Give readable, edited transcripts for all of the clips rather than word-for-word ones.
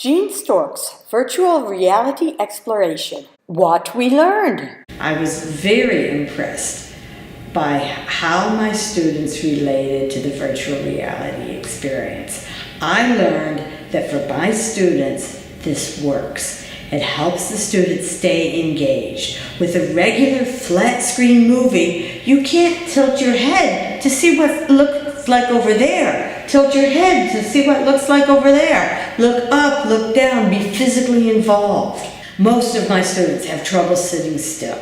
Jeanne Stork's Virtual Reality Exploration. What we learned. I was very impressed by how my students related to the virtual reality experience. I learned that for my students, this works. It helps the students stay engaged. With a regular flat screen movie, you can't tilt your head to see what looks like over there. Tilt your head to see what looks like over there. Look up, look down, be physically involved. Most of my students have trouble sitting still,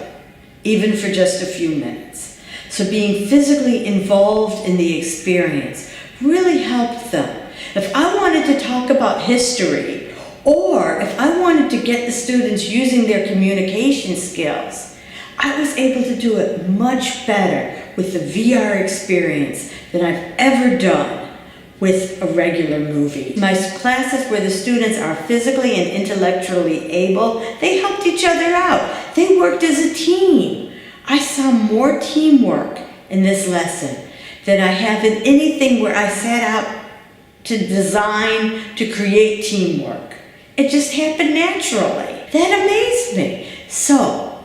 even for just a few minutes. So being physically involved in the experience really helped them. If I wanted to talk about history, or if I wanted to get the students using their communication skills, I was able to do it much better with the VR experience than I've ever done with a regular movie. My classes where the students are physically and intellectually able, they helped each other out. They worked as a team. I saw more teamwork in this lesson than I have in anything where I set out to design, to create teamwork. It just happened naturally. That amazed me. So,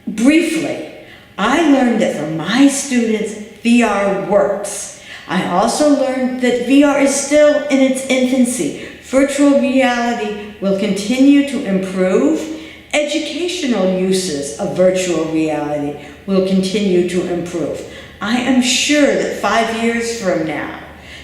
briefly, I learned that for my students, VR works. I also learned that VR is still in its infancy. Virtual reality will continue to improve. Educational uses of virtual reality will continue to improve. I am sure that 5 years from now,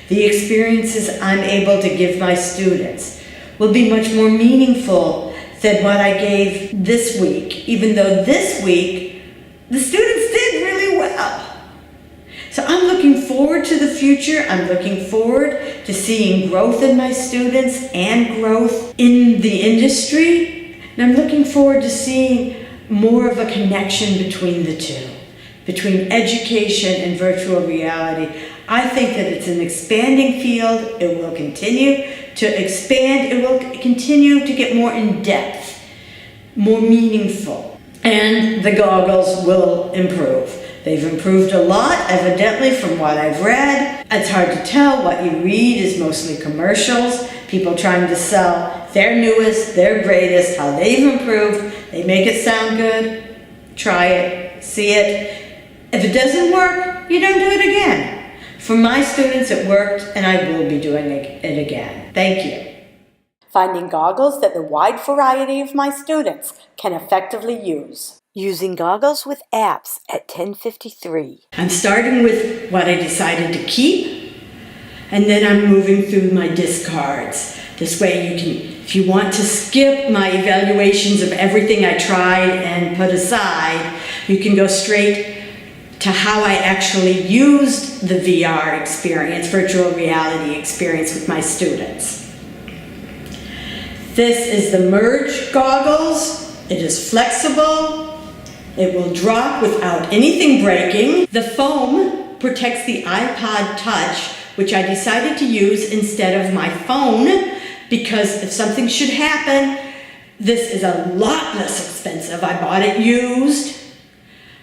the experiences I'm able to give my students will be much more meaningful than what I gave this week, even though this week the students did really well. So I'm looking forward to the future. I'm looking forward to seeing growth in my students and growth in the industry. And I'm looking forward to seeing more of a connection between the two, between education and virtual reality. I think that it's an expanding field. It will continue to expand. It will continue to get more in depth, more meaningful. And the goggles will improve. They've improved a lot, evidently, from what I've read. It's hard to tell. What you read is mostly commercials, people trying to sell their newest, their greatest, how they've improved. They make it sound good. Try it, see it. If it doesn't work, you don't do it again. For my students, it worked, and I will be doing it again. Thank you. Finding goggles that the wide variety of my students can effectively use. Using goggles with apps at 10:53. I'm starting with what I decided to keep, and then I'm moving through my discards. This way you can, if you want to skip my evaluations of everything I tried and put aside, you can go straight to how I actually used the VR experience, virtual reality experience with my students. This is the Merge goggles. It is flexible. It will drop without anything breaking. The foam protects the iPod Touch, which I decided to use instead of my phone, because if something should happen, this is a lot less expensive. I bought it used.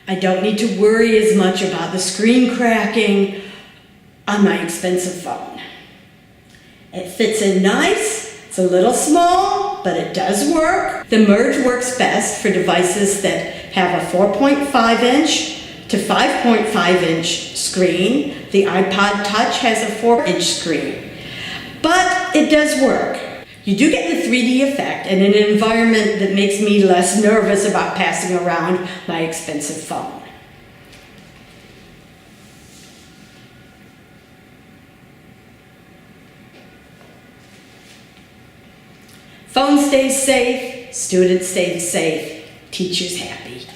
I don't need to worry as much about the screen cracking on my expensive phone. It fits in nice. It's a little small, but it does work. The Merge works best for devices that have a 4.5-inch to 5.5-inch screen. The iPod Touch has a 4-inch screen. But it does work. You do get the 3D effect in an environment that makes me less nervous about passing around my expensive phone. Phone stays safe, students stay safe, teachers happy.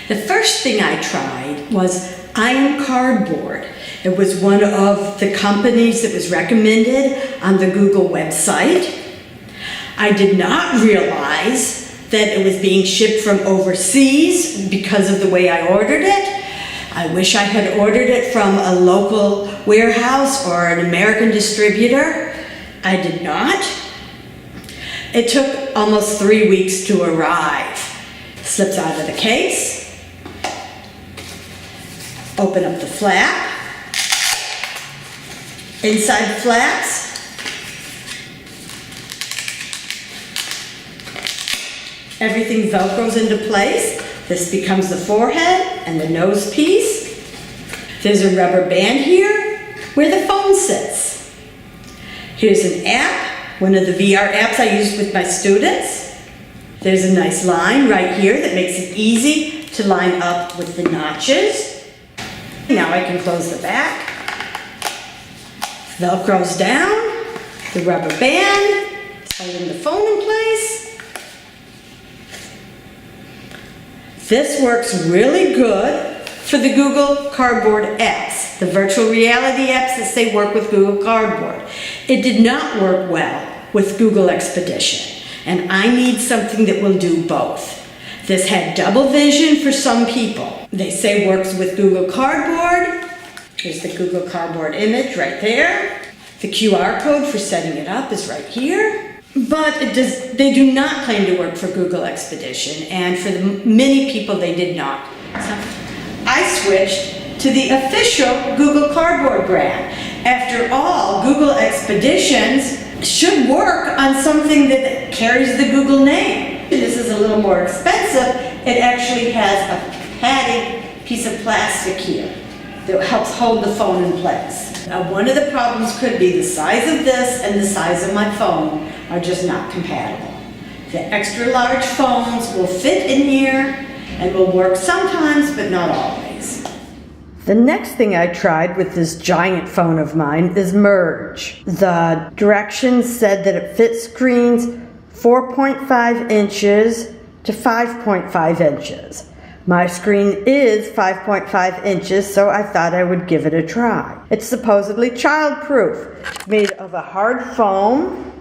The first thing I tried was iron cardboard. It was one of the companies that was recommended on the Google website. I did not realize that it was being shipped from overseas because of the way I ordered it. I wish I had ordered it from a local warehouse or an American distributor. I did not. It took almost 3 weeks to arrive. Slips out of the case. Open up the flap. Inside flaps. Everything Velcros into place. This becomes the forehead and the nose piece. There's a rubber band here where the phone sits. Here's an app, one of the VR apps I use with my students. There's a nice line right here that makes it easy to line up with the notches. Now I can close the back. Velcro's down, the rubber band, holding the phone in place. This works really good for the Google Cardboard apps, the virtual reality apps that say work with Google Cardboard. It did not work well with Google Expedition, and I need something that will do both. This had double vision for some people. They say works with Google Cardboard. Here's the Google Cardboard image right there. The QR code for setting it up is right here. But they do not claim to work for Google Expedition, and for the many people they did not. So I switched to the official Google Cardboard brand. After all, Google Expeditions should work on something that carries the Google name. This is a little more expensive. It actually has a padding piece of plastic here that helps hold the phone in place. Now, one of the problems could be the size of this and the size of my phone are just not compatible. The extra large phones will fit in here and will work sometimes, but not always. The next thing I tried with this giant phone of mine is Merge. The directions said that it fits screens 4.5 inches to 5.5 inches. My screen is 5.5 inches, so I thought I would give it a try. It's supposedly child-proof, made of a hard foam.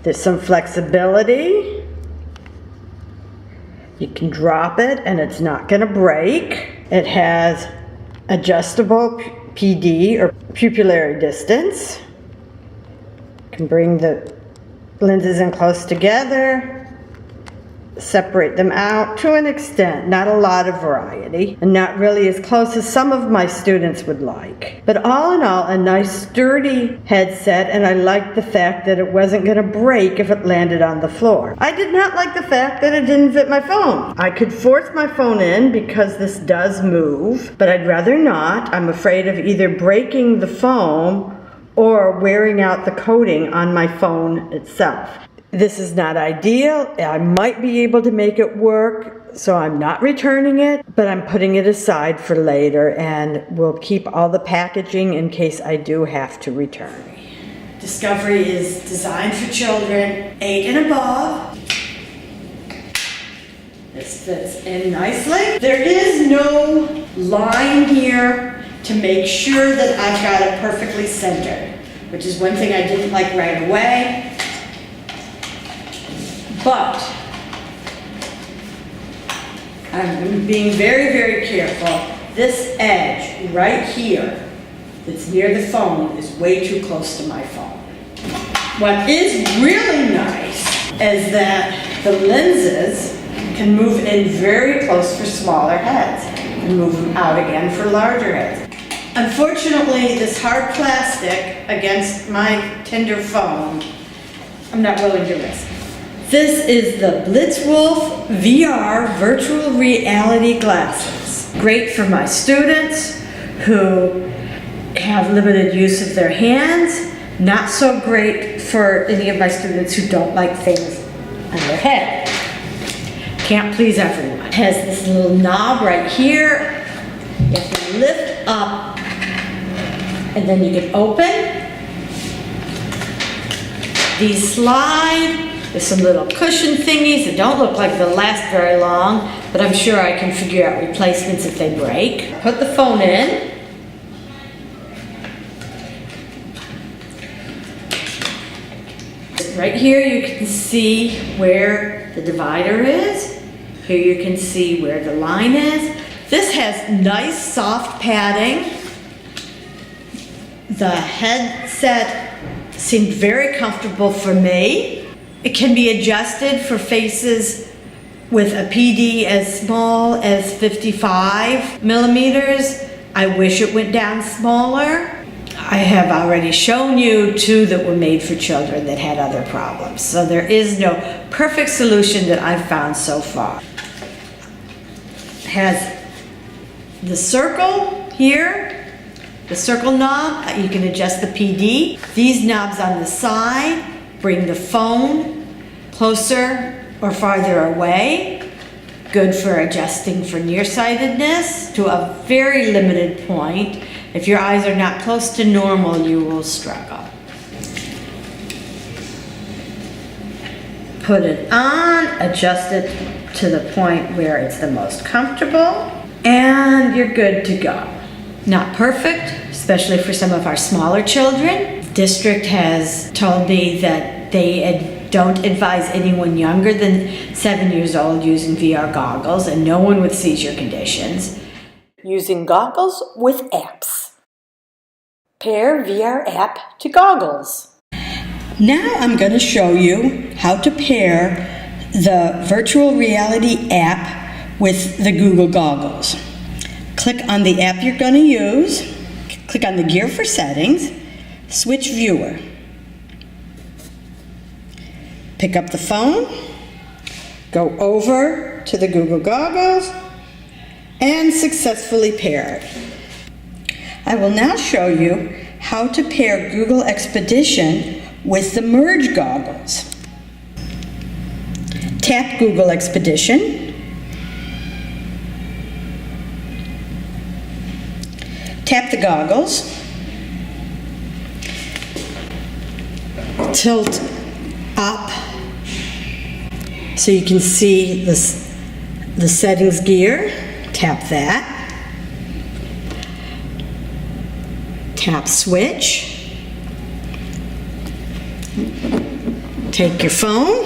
There's some flexibility. You can drop it and it's not going to break. It has adjustable PD or pupillary distance. You can bring the lenses in close together, separate them out to an extent, not a lot of variety, and not really as close as some of my students would like. But all in all, a nice sturdy headset, and I liked the fact that it wasn't going to break if it landed on the floor. I did not like the fact that it didn't fit my phone. I could force my phone in because this does move, but I'd rather not. I'm afraid of either breaking the foam or wearing out the coating on my phone itself. This is not ideal. I might be able to make it work, so I'm not returning it, but I'm putting it aside for later and will keep all the packaging in case I do have to return. Discovery is designed for children 8 and above. This fits in nicely. There is no line here to make sure that I've got it perfectly centered, which is one thing I didn't like right away. But I'm being very, very careful. This edge right here that's near the phone is way too close to my phone. What is really nice is that the lenses can move in very close for smaller heads and move them out again for larger heads. Unfortunately, this hard plastic against my tender phone, I'm not willing to risk. This is the Blitzwolf VR virtual reality glasses. Great for my students who have limited use of their hands. Not so great for any of my students who don't like things on their head. Can't please everyone. It has this little knob right here. You have to lift up and then you can open. These slide. There's some little cushion thingies that don't look like they'll last very long, but I'm sure I can figure out replacements if they break. Put the phone in. Right here you can see where the divider is. Here you can see where the line is. This has nice soft padding. The headset seemed very comfortable for me. It can be adjusted for faces with a PD as small as 55 millimeters. I wish it went down smaller. I have already shown you 2 that were made for children that had other problems. So there is no perfect solution that I've found so far. It has the circle here, the circle knob, you can adjust the PD. These knobs on the side bring the phone closer or farther away. Good for adjusting for nearsightedness to a very limited point. If your eyes are not close to normal, you will struggle. Put it on, adjust it to the point where it's the most comfortable, and you're good to go. Not perfect, especially for some of our smaller children. The district has told me that they don't advise anyone younger than 7 years old using VR goggles and no one with seizure conditions. Using goggles with apps. Pair VR app to goggles. Now I'm going to show you how to pair the virtual reality app with the Google goggles. Click on the app you're going to use, click on the gear for settings, switch viewer. Pick up the phone, go over to the Google goggles, and successfully pair it. I will now show you how to pair Google Expedition with the Merge goggles. Tap Google Expedition. Tap the goggles. Tilt up so you can see the settings gear. Tap that. Tap switch. Take your phone.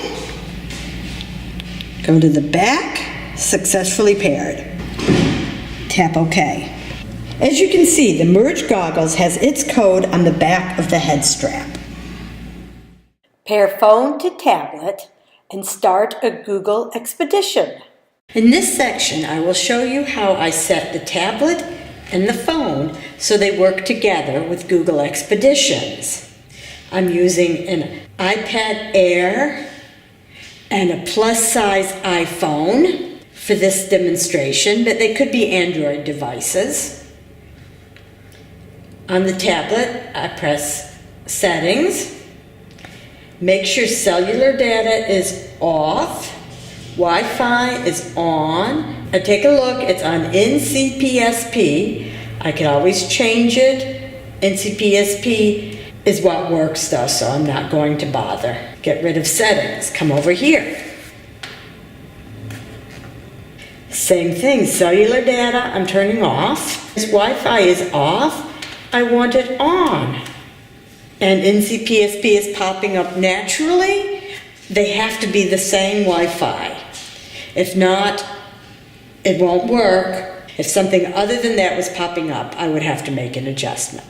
Go to the back. Successfully paired. Tap OK. As you can see, the Merge goggles has its code on the back of the head strap. Pair phone to tablet and start a Google Expedition. In this section, I will show you how I set the tablet and the phone so they work together with Google Expeditions. I'm using an iPad Air and a plus-size iPhone for this demonstration, but they could be Android devices. On the tablet, I press Settings. Make sure cellular data is off. Wi-Fi is on. I take a look, it's on NCPSP. I can always change it. NCPSP is what works though, so I'm not going to bother. Get rid of settings, come over here. Same thing, cellular data I'm turning off. This Wi-Fi is off, I want it on. And NCPSP is popping up naturally. They have to be the same Wi-Fi. If not, it won't work. If something other than that was popping up, I would have to make an adjustment.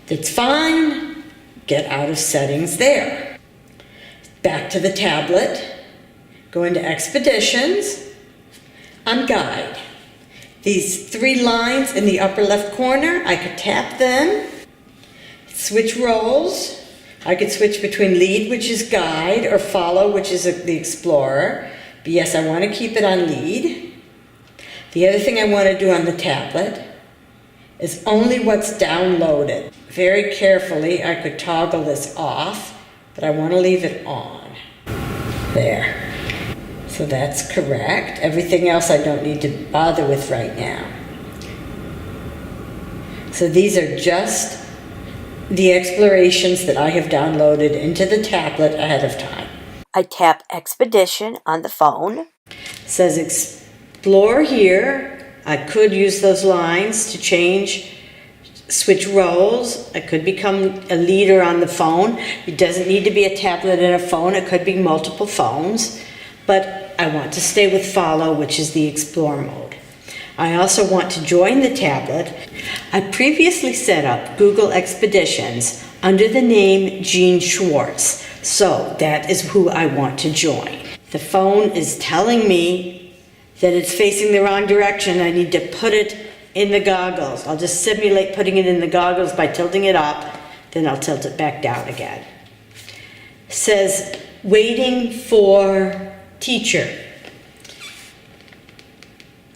It's fine. Get out of settings there. Back to the tablet. Go into Expeditions. On Guide. These 3 lines in the upper left corner, I could tap them. Switch roles. I could switch between lead, which is guide, or follow, which is the explorer. But yes, I want to keep it on lead. The other thing I want to do on the tablet is only what's downloaded. Very carefully, I could toggle this off, but I want to leave it on. There. So that's correct. Everything else I don't need to bother with right now. So these are just the explorations that I have downloaded into the tablet ahead of time. I tap Expedition on the phone. It says explore here. I could use those lines to switch roles. I could become a leader on the phone. It doesn't need to be a tablet and a phone. It could be multiple phones. But I want to stay with follow, which is the explore mode. I also want to join the tablet. I previously set up Google Expeditions under the name Jeanne Schwartz, so that is who I want to join. The phone is telling me that it's facing the wrong direction. I need to put it in the goggles. I'll just simulate putting it in the goggles by tilting it up, then I'll tilt it back down again. It says, waiting for teacher.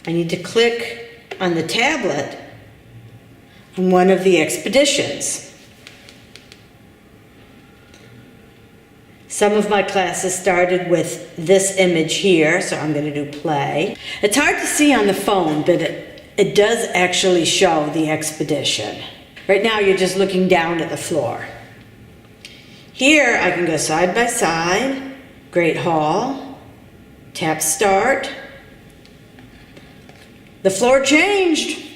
I need to click on the tablet on one of the expeditions. Some of my classes started with this image here, so I'm going to do play. It's hard to see on the phone, but it does actually show the expedition. Right now you're just looking down at the floor. Here I can go side by side, Great Hall, tap start. The floor changed.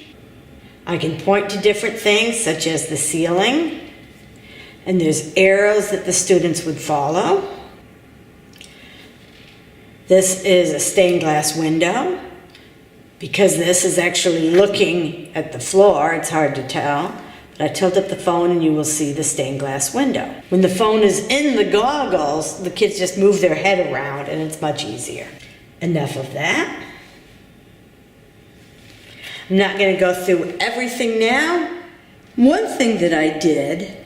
I can point to different things such as the ceiling, and there's arrows that the students would follow. This is a stained glass window. Because this is actually looking at the floor, it's hard to tell. But I tilt up the phone and you will see the stained glass window. When the phone is in the goggles, the kids just move their head around and it's much easier. Enough of that. I'm not going to go through everything now. One thing that I did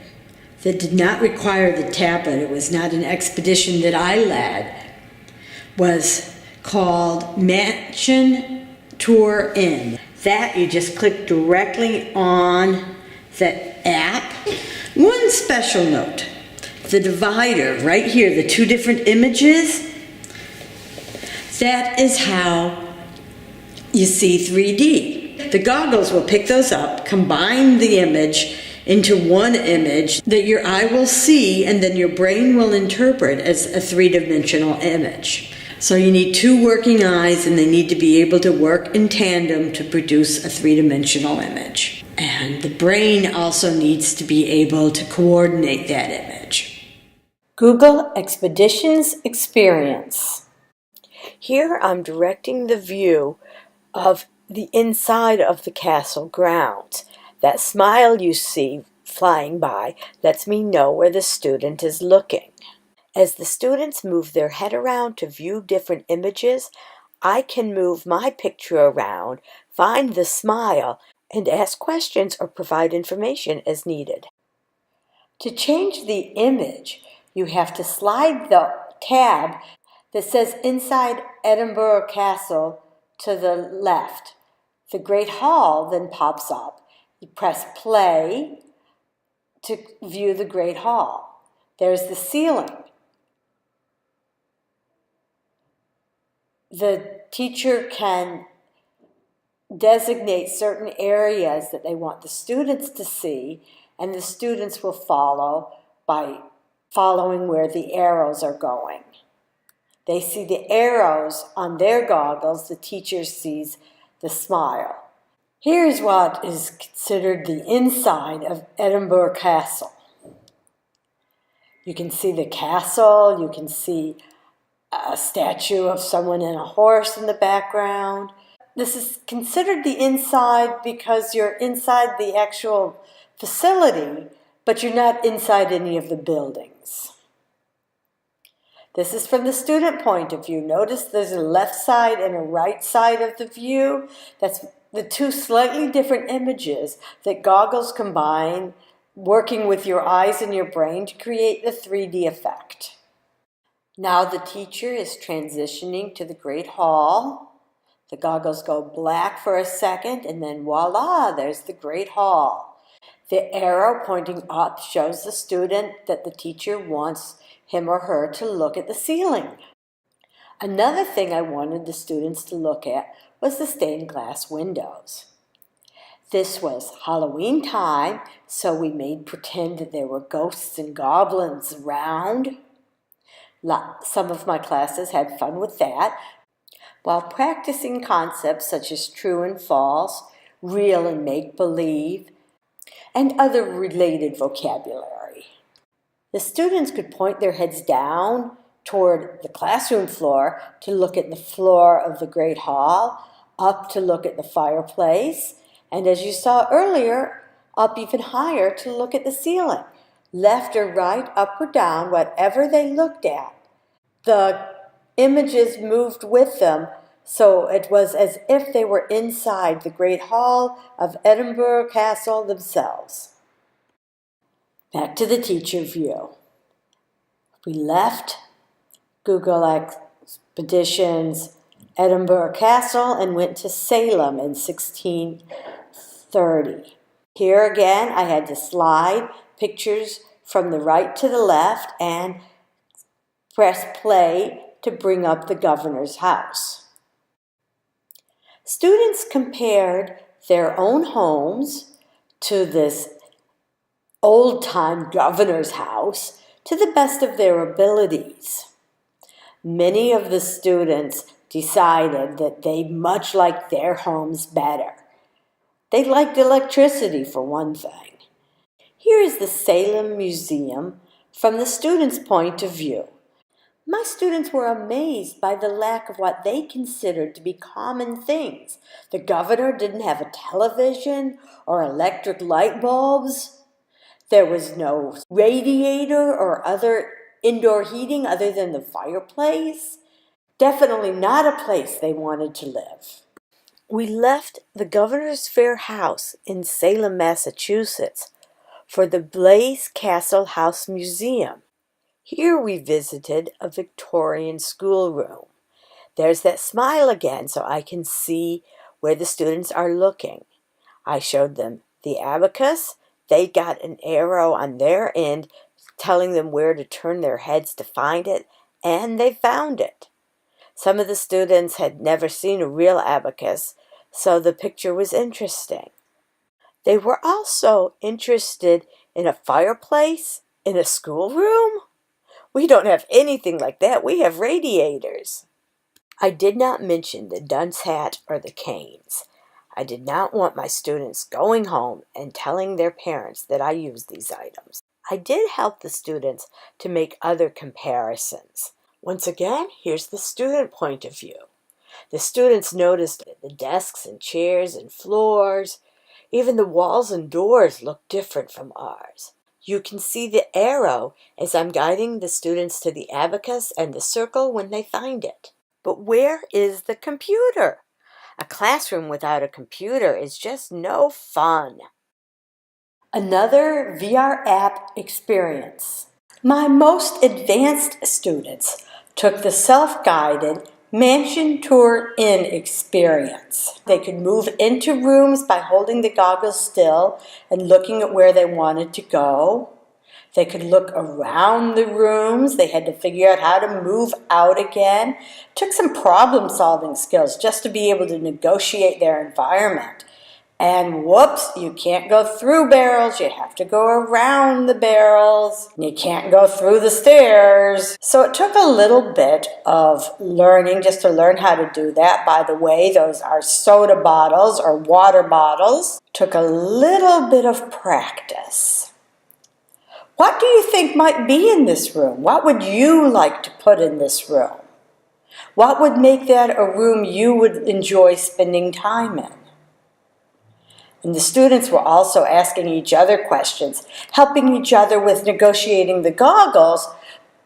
that did not require the tablet, it was not an expedition that I led, was called Mansion Tour In. That you just click directly on the app. One special note, the divider right here, the two different images, that is how you see 3D. The goggles will pick those up, combine the image into one image that your eye will see and then your brain will interpret as a three-dimensional image. So you need two working eyes and they need to be able to work in tandem to produce a three-dimensional image. And the brain also needs to be able to coordinate that image. Google Expeditions Experience. Here I'm directing the view of the inside of the castle grounds. That smile you see flying by lets me know where the student is looking. As the students move their head around to view different images, I can move my picture around, find the smile, and ask questions or provide information as needed. To change the image, you have to slide the tab that says Inside Edinburgh Castle to the left. The Great Hall then pops up. You press play to view the Great Hall. There's the ceiling. The teacher can designate certain areas that they want the students to see, and the students will follow by following where the arrows are going. They see the arrows on their goggles, the teacher sees the smile. Here's what is considered the inside of Edinburgh Castle. You can see the castle, you can see a statue of someone in a horse in the background. This is considered the inside because you're inside the actual facility, but you're not inside any of the buildings. This is from the student point of view. Notice there's a left side and a right side of the view. That's the two slightly different images that goggles combine, working with your eyes and your brain to create the 3D effect. Now the teacher is transitioning to the Great Hall. The goggles go black for a second, and then voila, there's the Great Hall. The arrow pointing up shows the student that the teacher wants him or her to look at the ceiling. Another thing I wanted the students to look at was the stained glass windows. This was Halloween time, so we made pretend that there were ghosts and goblins around. Some of my classes had fun with that, while practicing concepts such as true and false, real and make-believe, and other related vocabulary. The students could point their heads down toward the classroom floor to look at the floor of the Great Hall, up to look at the fireplace, and as you saw earlier, up even higher to look at the ceiling. Left or right, up or down, whatever they looked at. The images moved with them So it was as if they were inside the great hall of Edinburgh Castle themselves. Back to the teacher view. We left Google Expeditions Edinburgh Castle and went to Salem in 1630. Here again, I had to slide pictures from the right to the left and press play to bring up the governor's house. Students compared their own homes to this old-time governor's house to the best of their abilities. Many of the students decided that they much liked their homes better. They liked electricity, for one thing. Here is the Salem Museum from the students' point of view. My students were amazed by the lack of what they considered to be common things. The governor didn't have a television or electric light bulbs. There was no radiator or other indoor heating other than the fireplace. Definitely not a place they wanted to live. We left the Governor's Fair House in Salem, Massachusetts, for the Blaise Castle House Museum. Here we visited a Victorian schoolroom. There's that smile again so I can see where the students are looking. I showed them the abacus. They got an arrow on their end telling them where to turn their heads to find it, and they found it. Some of the students had never seen a real abacus, so the picture was interesting. They were also interested in a fireplace in a schoolroom. We don't have anything like that. We have radiators. I did not mention the dunce hat or the canes. I did not want my students going home and telling their parents that I used these items. I did help the students to make other comparisons. Once again, here's the student point of view. The students noticed the desks and chairs and floors. Even the walls and doors look different from ours. You can see the arrow as I'm guiding the students to the abacus and the circle when they find it. But where is the computer? A classroom without a computer is just no fun. Another VR app experience. My most advanced students took the self-guided Mansion Tour In experience. They could move into rooms by holding the goggles still and looking at where they wanted to go. They could look around the rooms. They had to figure out how to move out again. It took some problem-solving skills just to be able to negotiate their environment. And whoops, you can't go through barrels. You have to go around the barrels. You can't go through the stairs. So it took a little bit of learning just to learn how to do that. By the way, those are soda bottles or water bottles. Took a little bit of practice. What do you think might be in this room? What would you like to put in this room? What would make that a room you would enjoy spending time in? And the students were also asking each other questions, helping each other with negotiating the goggles,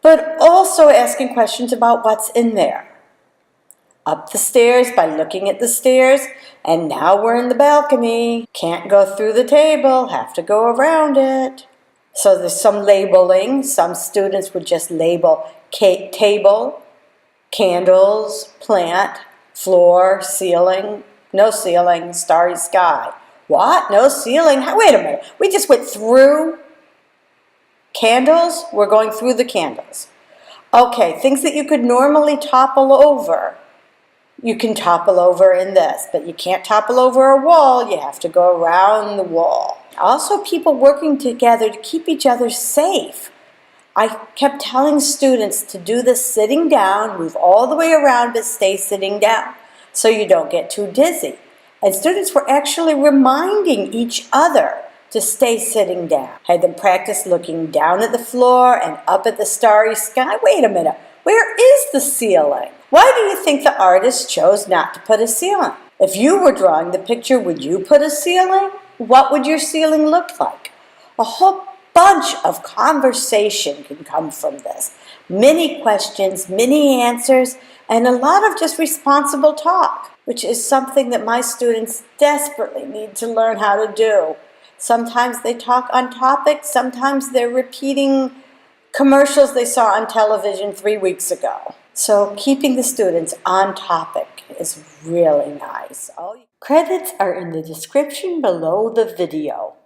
but also asking questions about what's in there. Up the stairs by looking at the stairs, and now we're in the balcony. Can't go through the table, have to go around it. So there's some labeling. Some students would just label table, candles, plant, floor, ceiling, no ceiling, starry sky. What? No ceiling? Wait a minute. We just went through candles? We're going through the candles. Okay, things that you could normally topple over, you can topple over in this, but you can't topple over a wall. You have to go around the wall. Also, people working together to keep each other safe. I kept telling students to do this sitting down, move all the way around, but stay sitting down so you don't get too dizzy. And students were actually reminding each other to stay sitting down. Had them practice looking down at the floor and up at the starry sky. Wait a minute, where is the ceiling? Why do you think the artist chose not to put a ceiling? If you were drawing the picture, would you put a ceiling? What would your ceiling look like? A whole bunch of conversation can come from this. Many questions, many answers, and a lot of just responsible talk, which is something that my students desperately need to learn how to do. Sometimes they talk on topic, sometimes they're repeating commercials they saw on television 3 weeks ago. So keeping the students on topic is really nice. Credits are in the description below the video.